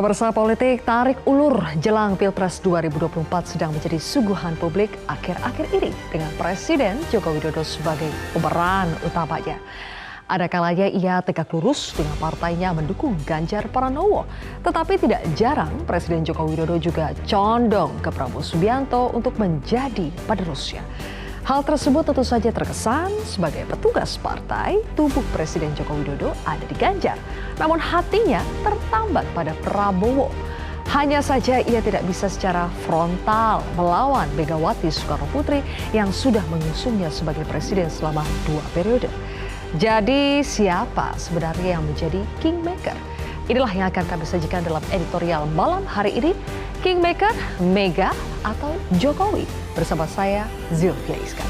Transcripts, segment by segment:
Pemirsa, politik tarik ulur jelang Pilpres 2024 sedang menjadi suguhan publik akhir-akhir ini dengan Presiden Joko Widodo sebagai pemeran utamanya. Ada kalanya ia tegak lurus dengan partainya mendukung Ganjar Pranowo. Tetapi tidak jarang Presiden Joko Widodo juga condong ke Prabowo Subianto untuk menjadi penerusnya. Hal tersebut tentu saja terkesan sebagai petugas partai, tubuh Presiden Joko Widodo ada di Ganjar. Namun hatinya tertambat pada Prabowo. Hanya saja ia tidak bisa secara frontal melawan Megawati Soekarno Putri yang sudah mengusungnya sebagai presiden selama 2 periode. Jadi siapa sebenarnya yang menjadi kingmaker? Inilah yang akan kami sajikan dalam editorial malam hari ini. Kingmaker, Mega, atau Jokowi? Bersama saya, Zilvia Iskandar.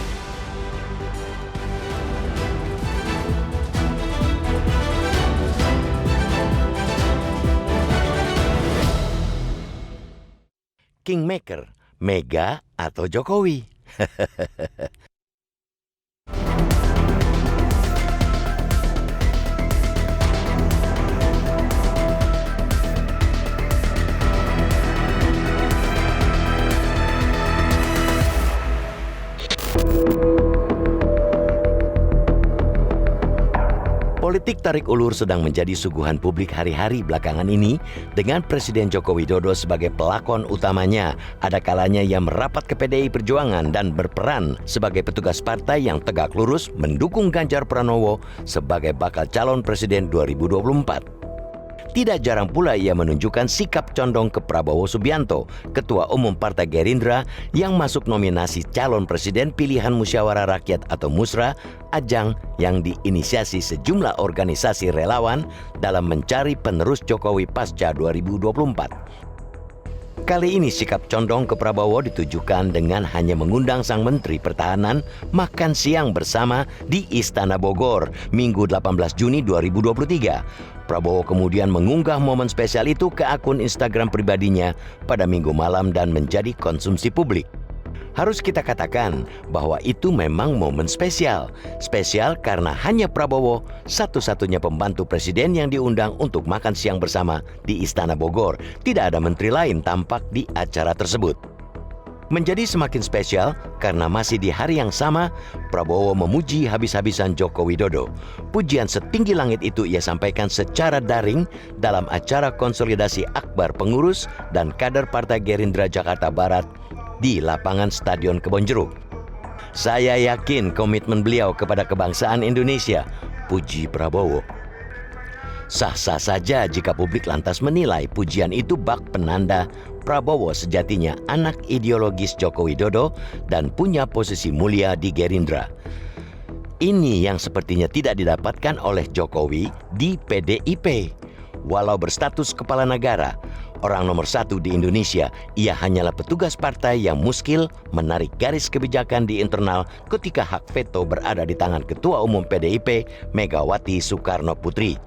Kingmaker, Mega, atau Jokowi? Politik tarik ulur sedang menjadi suguhan publik hari-hari belakangan ini dengan Presiden Joko Widodo sebagai pelakon utamanya. Ada kalanya ia merapat ke PDI Perjuangan dan berperan sebagai petugas partai yang tegak lurus mendukung Ganjar Pranowo sebagai bakal calon presiden 2024. Tidak jarang pula ia menunjukkan sikap condong ke Prabowo Subianto, Ketua Umum Partai Gerindra yang masuk nominasi calon presiden pilihan Musyawarah Rakyat atau Musra, ajang yang diinisiasi sejumlah organisasi relawan dalam mencari penerus Jokowi pasca 2024. Kali ini sikap condong ke Prabowo ditujukan dengan hanya mengundang sang Menteri Pertahanan makan siang bersama di Istana Bogor, Minggu 18 Juni 2023. Prabowo kemudian mengunggah momen spesial itu ke akun Instagram pribadinya pada Minggu malam dan menjadi konsumsi publik. Harus kita katakan bahwa itu memang momen spesial. Spesial karena hanya Prabowo, satu-satunya pembantu presiden yang diundang untuk makan siang bersama di Istana Bogor. Tidak ada menteri lain tampak di acara tersebut. Menjadi semakin spesial karena masih di hari yang sama, Prabowo memuji habis-habisan Joko Widodo. Pujian setinggi langit itu ia sampaikan secara daring dalam acara konsolidasi akbar pengurus dan kader Partai Gerindra Jakarta Barat di lapangan Stadion Kebonjeruk. Saya yakin komitmen beliau kepada kebangsaan Indonesia, puji Prabowo. Sah-sah saja jika publik lantas menilai pujian itu bak penanda Prabowo sejatinya anak ideologis Joko Widodo dan punya posisi mulia di Gerindra. Ini yang sepertinya tidak didapatkan oleh Jokowi di PDIP. Walau berstatus kepala negara, orang nomor 1 di Indonesia, ia hanyalah petugas partai yang muskil menarik garis kebijakan di internal ketika hak veto berada di tangan Ketua Umum PDIP, Megawati Soekarno Putri.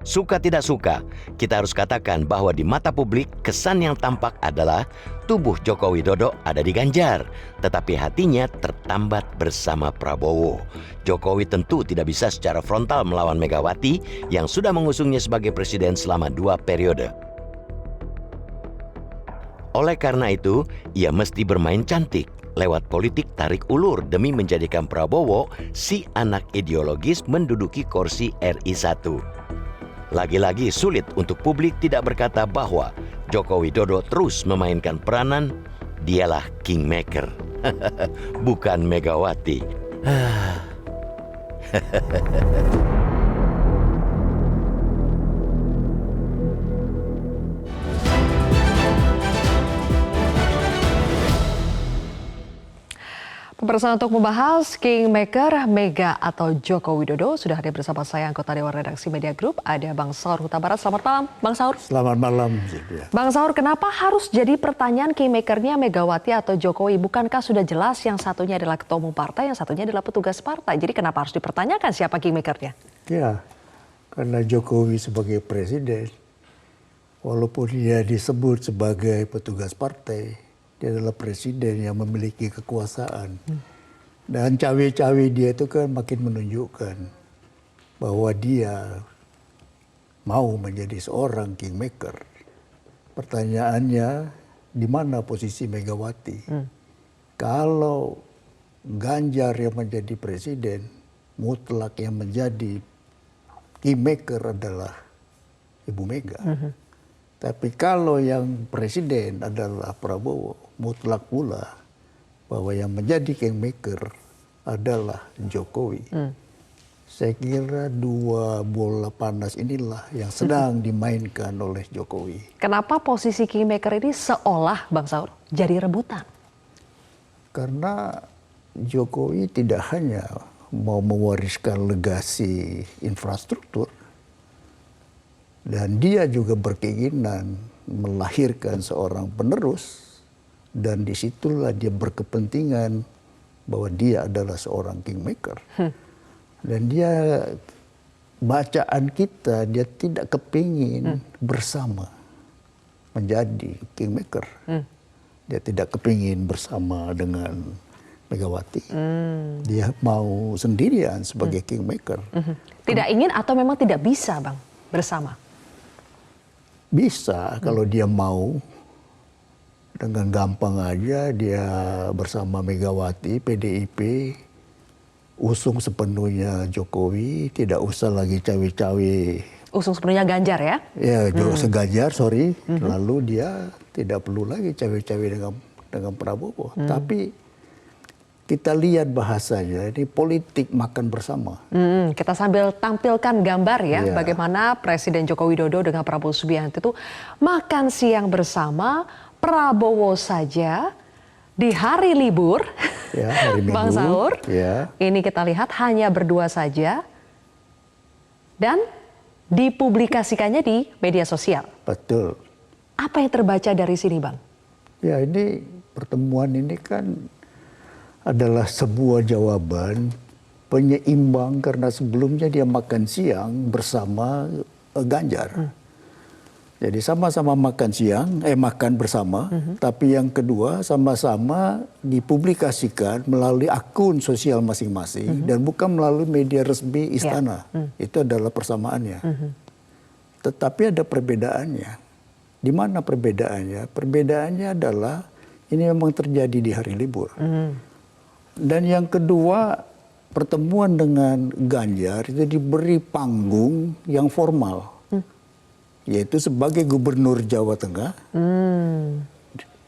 Suka tidak suka, kita harus katakan bahwa di mata publik kesan yang tampak adalah tubuh Joko Widodo ada di Ganjar, tetapi hatinya tertambat bersama Prabowo. Jokowi tentu tidak bisa secara frontal melawan Megawati yang sudah mengusungnya sebagai presiden selama 2 periode. Oleh karena itu, ia mesti bermain cantik lewat politik tarik ulur demi menjadikan Prabowo si anak ideologis menduduki kursi RI 1. Lagi-lagi sulit untuk publik tidak berkata bahwa Joko Widodo terus memainkan peranan dialah kingmaker, bukan Megawati. Pemirsa, untuk membahas Kingmaker, Mega, atau Joko Widodo, sudah hadir bersama saya anggota Dewan Redaksi Media Group, ada Bang Saur Huta Barat. Selamat malam, Bang Saur. Selamat malam. Bang Saur, kenapa harus jadi pertanyaan Kingmakernya Megawati atau Jokowi? Bukankah sudah jelas yang satunya adalah ketua umum partai, yang satunya adalah petugas partai? Jadi kenapa harus dipertanyakan siapa Kingmakernya? Ya, karena Jokowi sebagai presiden, walaupun dia disebut sebagai petugas partai, dia adalah presiden yang memiliki kekuasaan. Dan cawe-cawe dia itu kan makin menunjukkan bahwa dia mau menjadi seorang kingmaker. pertanyaannya di mana posisi Megawati? Kalau Ganjar yang menjadi presiden, mutlak yang menjadi kingmaker adalah Ibu Mega. Tapi kalau yang presiden adalah Prabowo, mutlak pula bahwa yang menjadi kingmaker adalah Jokowi. Saya kira dua bola panas inilah yang sedang dimainkan oleh Jokowi. Kenapa posisi kingmaker ini seolah, Bang Saur, jadi rebutan? Karena Jokowi tidak hanya mau mewariskan legasi infrastruktur, dan dia juga berkeinginan melahirkan seorang penerus, dan disitulah dia berkepentingan bahwa dia adalah seorang kingmaker. Dan dia, bacaan kita, dia tidak kepingin bersama menjadi kingmaker. Dia tidak kepingin bersama dengan Megawati. Dia mau sendirian sebagai kingmaker. Tidak ingin atau memang tidak bisa, Bang, bersama? Bisa kalau dia mau. Dengan gampang aja dia bersama Megawati, PDIP, usung sepenuhnya Jokowi, tidak usah lagi cawe-cawe. Usung sepenuhnya Ganjar ya? Ya, Ganjar, sorry. Lalu dia tidak perlu lagi cawe-cawe dengan Prabowo. Tapi kita lihat bahasanya, ini politik makan bersama. Kita sambil tampilkan gambar ya, bagaimana Presiden Joko Widodo dengan Prabowo Subianto itu makan siang bersama. Prabowo saja di hari libur, hari Minggu, Bang Saur, ini kita lihat hanya berdua saja dan dipublikasikannya di media sosial. Betul. Apa yang terbaca dari sini, Bang? Ya, ini pertemuan ini kan adalah sebuah jawaban penyeimbang karena sebelumnya dia makan siang bersama Ganjar. Jadi sama-sama makan siang, makan bersama, tapi yang kedua sama-sama dipublikasikan melalui akun sosial masing-masing dan bukan melalui media resmi istana. Itu adalah persamaannya. Tetapi ada perbedaannya. Di mana perbedaannya? Perbedaannya adalah ini memang terjadi di hari libur. Dan yang kedua, pertemuan dengan Ganjar itu diberi panggung yang formal. Yaitu sebagai Gubernur Jawa Tengah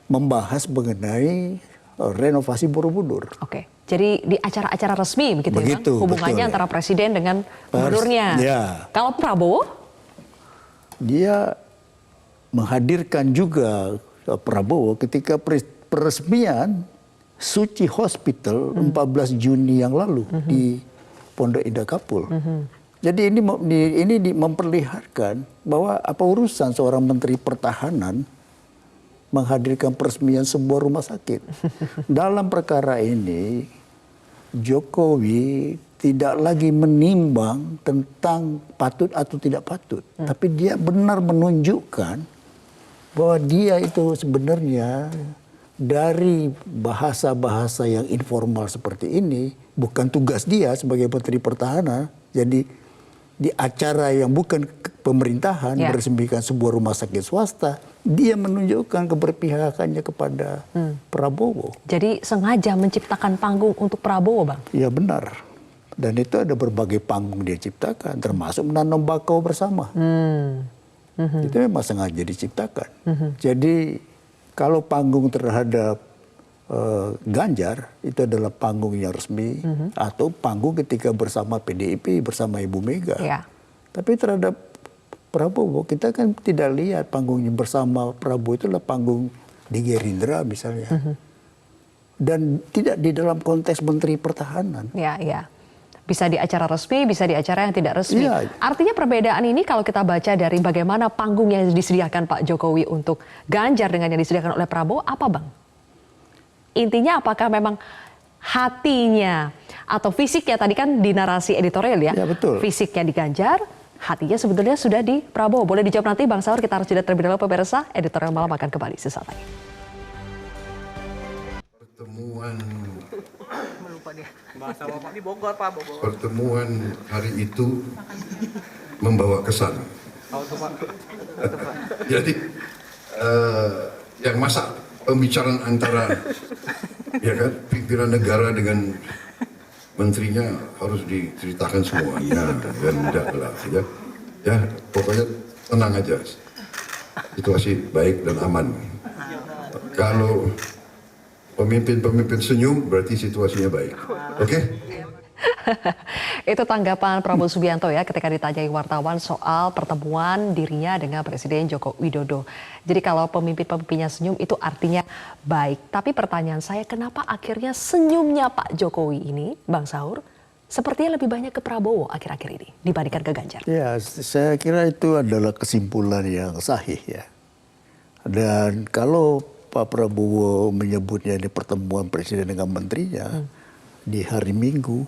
membahas mengenai renovasi Borobudur. Oke, jadi di acara-acara resmi begitu ya, hubungannya antara presiden dengan gubernurnya. Kalau Prabowo? Dia menghadirkan juga Prabowo ketika peresmian Suci Hospital 14 Juni yang lalu di Pondok Indah Kapul. Jadi ini memperlihatkan bahwa apa urusan seorang Menteri Pertahanan menghadirkan peresmian sebuah rumah sakit. Dalam perkara ini, Jokowi tidak lagi menimbang tentang patut atau tidak patut. Tapi dia benar menunjukkan bahwa dia itu sebenarnya dari bahasa-bahasa yang informal seperti ini, bukan tugas dia sebagai Menteri Pertahanan. Jadi di acara yang bukan pemerintahan, meresmikan sebuah rumah sakit swasta, dia menunjukkan keberpihakannya kepada Prabowo. Jadi sengaja menciptakan panggung untuk Prabowo, Bang? Ya benar. Dan itu ada berbagai panggung dia ciptakan, termasuk menanam bakau bersama. Itu memang sengaja diciptakan. Jadi kalau panggung terhadap Ganjar itu adalah panggung yang resmi atau panggung ketika bersama PDIP bersama Ibu Mega. Tapi terhadap Prabowo kita kan tidak lihat panggungnya bersama Prabowo, itu adalah panggung di Gerindra misalnya. Dan tidak di dalam konteks Menteri Pertahanan. Bisa di acara resmi, bisa di acara yang tidak resmi. Artinya perbedaan ini kalau kita baca dari bagaimana panggung yang disediakan Pak Jokowi untuk Ganjar dengan yang disediakan oleh Prabowo, apa, Bang? Intinya apakah memang hatinya atau fisiknya, tadi kan di narasi editorial ya, betul. Fisiknya di Ganjar, hatinya sebetulnya sudah di Prabowo. Boleh dijawab nanti Bang Saur, kita harus jeda terlebih dahulu pemirsa. Editorial Malam akan kembali sesaat lagi. Pertemuan hari itu membawa kesan. Jadi yang masa pembicaraan antara ya kan pimpinan negara dengan menterinya harus diceritakan semuanya dan tidak lah ya pokoknya tenang aja, situasi baik dan aman. Kalau pemimpin senyum berarti situasinya baik. Oke? Itu tanggapan Prabowo Subianto ya ketika ditanyai wartawan soal pertemuan dirinya dengan Presiden Joko Widodo. Jadi kalau pemimpin-pemimpinnya senyum itu artinya baik. Tapi pertanyaan saya, kenapa akhirnya senyumnya Pak Jokowi ini, Bang Saur, sepertinya lebih banyak ke Prabowo akhir-akhir ini dibandingkan ke Ganjar? Ya, saya kira itu adalah kesimpulan yang sahih ya. Dan kalau Pak Prabowo menyebutnya di pertemuan Presiden dengan menterinya, di hari Minggu,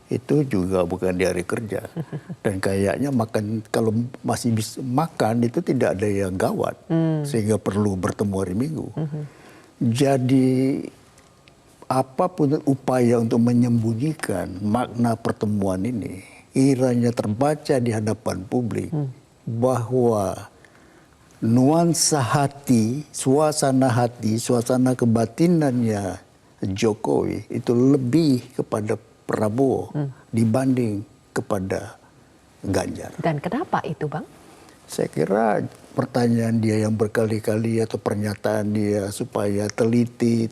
itu juga bukan di hari kerja. Dan kayaknya kalau masih bisa makan itu tidak ada yang gawat, sehingga perlu bertemu hari Minggu. Jadi apapun upaya untuk menyembunyikan makna pertemuan ini, kiranya terbaca di hadapan publik bahwa nuansa hati, suasana kebatinannya Jokowi itu lebih kepada Prabowo dibanding kepada Ganjar. Dan kenapa itu, Bang? Saya kira pertanyaan dia yang berkali-kali atau pernyataan dia supaya lebih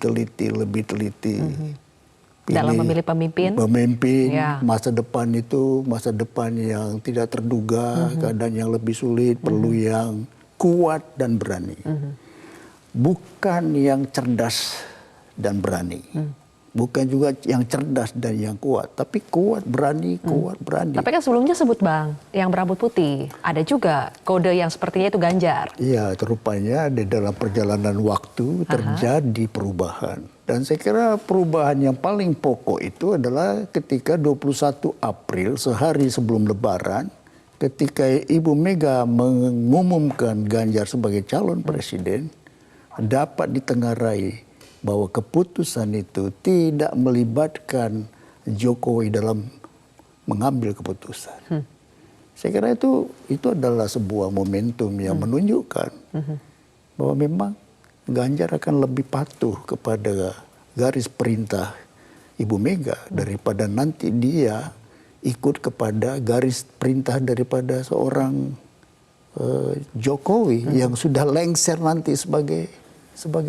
teliti. Dalam memilih pemimpin? Ya. Masa depan itu masa depan yang tidak terduga, keadaan yang lebih sulit, perlu yang kuat dan berani. Bukan yang cerdas dan berani. Bukan juga yang cerdas dan yang kuat, tapi kuat berani. Tapi kan sebelumnya sebut Bang, yang berambut putih, ada juga kode yang sepertinya itu Ganjar. Iya, rupanya di dalam perjalanan waktu terjadi perubahan. Dan saya kira perubahan yang paling pokok itu adalah ketika 21 April, sehari sebelum Lebaran, ketika Ibu Mega mengumumkan Ganjar sebagai calon presiden, dapat ditengarai bahwa keputusan itu tidak melibatkan Jokowi dalam mengambil keputusan. Saya kira itu adalah sebuah momentum yang menunjukkan bahwa memang Ganjar akan lebih patuh kepada garis perintah Ibu Mega daripada nanti dia ikut kepada garis perintah daripada seorang Jokowi yang sudah lengser nanti sebagai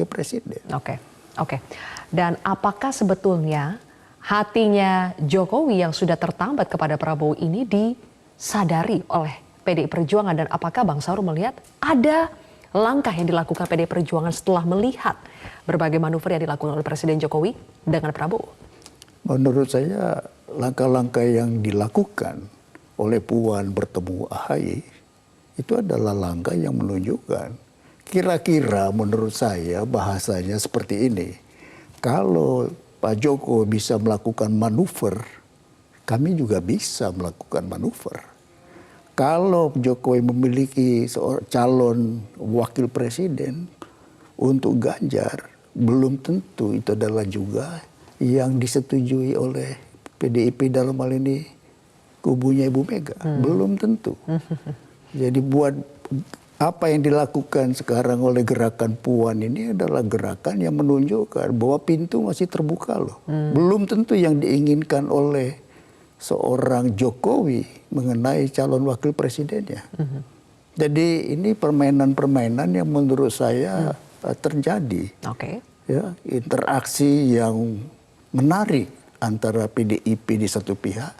presiden. Oke. Dan apakah sebetulnya hatinya Jokowi yang sudah tertambat kepada Prabowo ini disadari oleh PDI Perjuangan, dan apakah Bang Saur melihat ada langkah yang dilakukan PDI Perjuangan setelah melihat berbagai manuver yang dilakukan oleh Presiden Jokowi dengan Prabowo? Menurut saya langkah-langkah yang dilakukan oleh Puan bertemu AHY itu adalah langkah yang menunjukkan, kira-kira menurut saya bahasanya seperti ini. Kalau Pak Jokowi bisa melakukan manuver, kami juga bisa melakukan manuver. Kalau Jokowi memiliki seorang calon wakil presiden untuk Ganjar, belum tentu itu adalah juga yang disetujui oleh PDIP dalam hal ini kubunya Ibu Mega. Belum tentu. Jadi buat apa yang dilakukan sekarang oleh gerakan Puan ini adalah gerakan yang menunjukkan bahwa pintu masih terbuka loh. Belum tentu yang diinginkan oleh seorang Jokowi mengenai calon wakil presidennya. Jadi ini permainan-permainan yang menurut saya terjadi. Ya, interaksi yang menarik antara PDIP di satu pihak,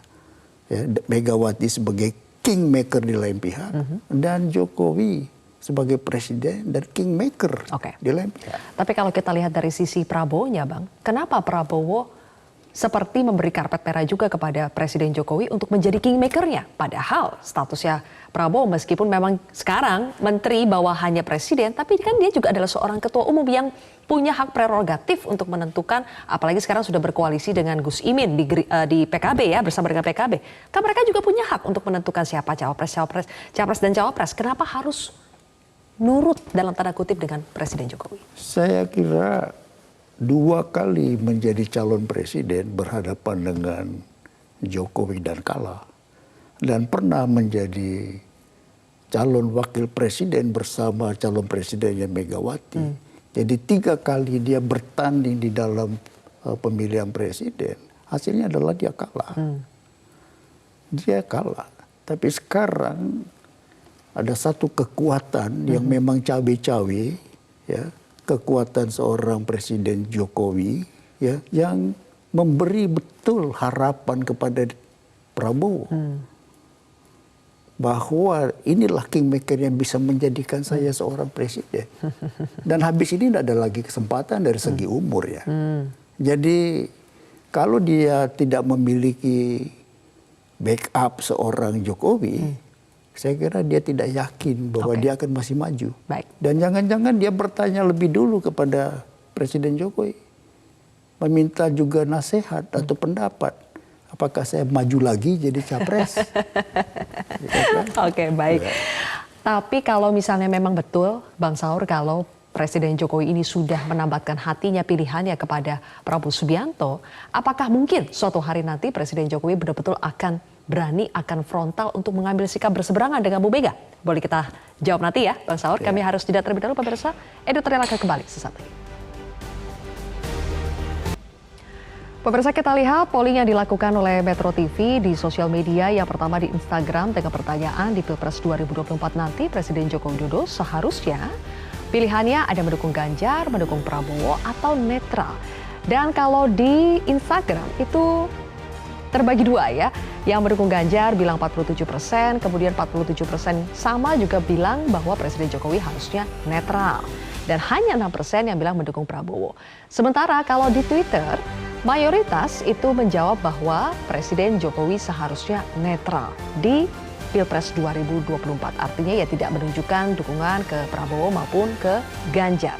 ya, Megawati sebagai kingmaker di lain pihak, dan Jokowi sebagai presiden dan kingmaker di lain pihak. Tapi kalau kita lihat dari sisi Prabowo-nya, Bang, kenapa Prabowo seperti memberi karpet merah juga kepada Presiden Jokowi untuk menjadi kingmakernya? Padahal statusnya Prabowo meskipun memang sekarang menteri bawahannya presiden, tapi kan dia juga adalah seorang ketua umum yang punya hak prerogatif untuk menentukan, apalagi sekarang sudah berkoalisi dengan Gus Imin di PKB ya, bersama dengan PKB. Kan mereka juga punya hak untuk menentukan siapa capres dan cawapres. Kenapa harus nurut dalam tanda kutip dengan Presiden Jokowi? Saya kira 2 kali menjadi calon presiden berhadapan dengan Jokowi dan kalah. Dan pernah menjadi calon wakil presiden bersama calon presidennya Megawati. Jadi 3 kali dia bertanding di dalam pemilihan presiden, hasilnya adalah dia kalah. Dia kalah. Tapi sekarang ada satu kekuatan yang memang cawe-cawe, ya, kekuatan seorang Presiden Jokowi, ya, yang memberi betul harapan kepada Prabowo. Bahwa inilah kingmaker yang bisa menjadikan saya seorang presiden. Dan habis ini tidak ada lagi kesempatan dari segi umur ya. Jadi kalau dia tidak memiliki backup seorang Jokowi, saya kira dia tidak yakin bahwa dia akan masih maju. Baik. Dan jangan-jangan dia bertanya lebih dulu kepada Presiden Jokowi. Meminta juga nasihat atau pendapat. Apakah saya maju lagi jadi capres? Oke, baik. Tapi kalau misalnya memang betul, Bang Saur, kalau Presiden Jokowi ini sudah menambatkan hatinya pilihannya kepada Prabowo Subianto, apakah mungkin suatu hari nanti Presiden Jokowi betul-betul akan berani, akan frontal untuk mengambil sikap berseberangan dengan Bu Mega? Boleh kita jawab nanti ya, Bang Saur. Kami harus jeda terlebih dahulu, pemirsa. Editorial akan kembali sesaat lagi. Pemirsa, kita lihat polling yang dilakukan oleh Metro TV di sosial media. Yang pertama di Instagram dengan pertanyaan, di Pilpres 2024 nanti Presiden Joko Widodo seharusnya pilihannya ada mendukung Ganjar, mendukung Prabowo, atau netral. Dan kalau di Instagram itu terbagi 2 ya. Yang mendukung Ganjar bilang 47%, kemudian 47% sama juga bilang bahwa Presiden Jokowi harusnya netral. Dan hanya 6% yang bilang mendukung Prabowo. Sementara kalau di Twitter, mayoritas itu menjawab bahwa Presiden Jokowi seharusnya netral di Pilpres 2024. Artinya ya tidak menunjukkan dukungan ke Prabowo maupun ke Ganjar.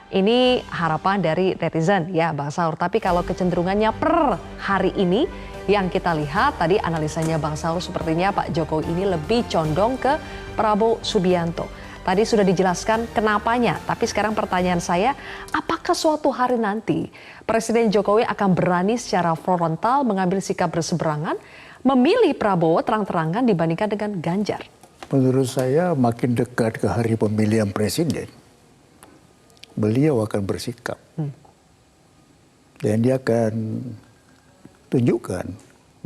Ini harapan dari netizen ya Bang Saur. Tapi kalau kecenderungannya per hari ini yang kita lihat tadi analisanya Bang Saur, sepertinya Pak Jokowi ini lebih condong ke Prabowo Subianto. Tadi sudah dijelaskan kenapanya, tapi sekarang pertanyaan saya, apakah suatu hari nanti Presiden Jokowi akan berani secara frontal mengambil sikap berseberangan, memilih Prabowo terang-terangan dibandingkan dengan Ganjar? Menurut saya makin dekat ke hari pemilihan presiden, beliau akan bersikap. Dan dia akan tunjukkan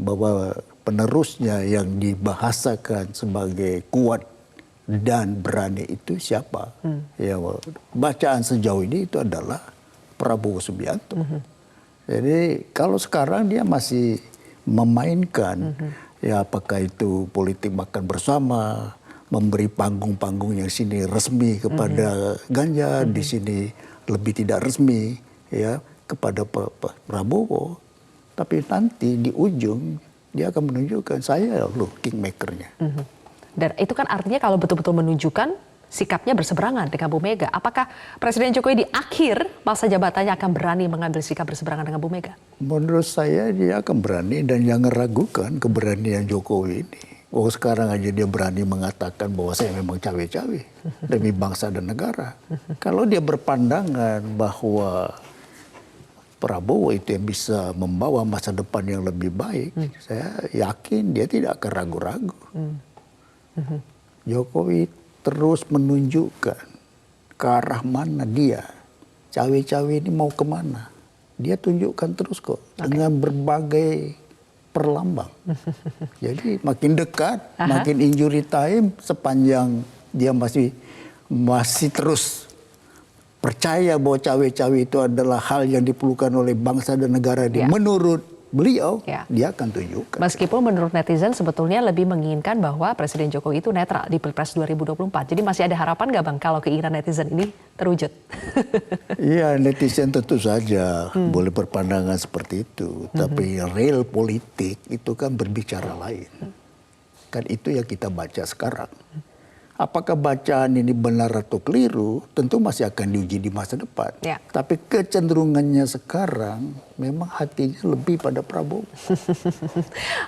bahwa penerusnya yang dibahasakan sebagai kuat dan berani itu siapa? Ya, bacaan sejauh ini itu adalah Prabowo Subianto. Jadi kalau sekarang dia masih memainkan, ya apakah itu politik makan bersama, memberi panggung-panggung yang sini resmi kepada Ganjar, di sini lebih tidak resmi, ya kepada Prabowo. Tapi nanti di ujung dia akan menunjukkan saya loh kingmakernya. Dan itu kan artinya kalau betul-betul menunjukkan sikapnya berseberangan dengan Bu Mega. Apakah Presiden Jokowi di akhir masa jabatannya akan berani mengambil sikap berseberangan dengan Bu Mega? Menurut saya dia akan berani dan jangan ragukan keberanian Jokowi ini. Oh sekarang aja dia berani mengatakan bahwa saya memang cawe-cawe demi bangsa dan negara. Kalau dia berpandangan bahwa Prabowo itu yang bisa membawa masa depan yang lebih baik, saya yakin dia tidak akan ragu-ragu. Jokowi terus menunjukkan ke arah mana dia. Cawe-cawe ini mau kemana. Dia tunjukkan terus kok dengan berbagai perlambang. Jadi makin dekat, makin injury time sepanjang dia masih terus percaya bahwa cawe-cawe itu adalah hal yang diperlukan oleh bangsa dan negara. Menurut beliau, dia akan tunjukkan. Meskipun menurut netizen sebetulnya lebih menginginkan bahwa Presiden Jokowi itu netral di Pilpres 2024. Jadi masih ada harapan nggak Bang kalau keinginan netizen ini terwujud? Iya, netizen tentu saja boleh berpandangan seperti itu. Tapi real politik itu kan berbicara lain. Kan itu yang kita baca sekarang. Apakah bacaan ini benar atau keliru, tentu masih akan diuji di masa depan. Tapi kecenderungannya sekarang memang hatinya lebih pada Prabowo.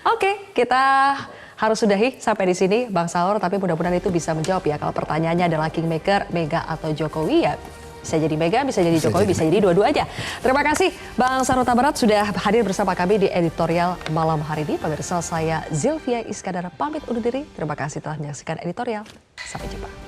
Oke, kita harus sudahi sampai di sini Bang Saur, tapi mudah-mudahan itu bisa menjawab ya. Kalau pertanyaannya adalah kingmaker, Mega atau Jokowi, ya bisa jadi Mega, bisa jadi Jokowi, bisa jadi dua-dua aja. Terima kasih Bang Saur Huta Barat sudah hadir bersama kami di editorial malam hari ini. Pemirsa, saya Zilvia Iskandar pamit undur diri. Terima kasih telah menyaksikan editorial. Sampai jumpa.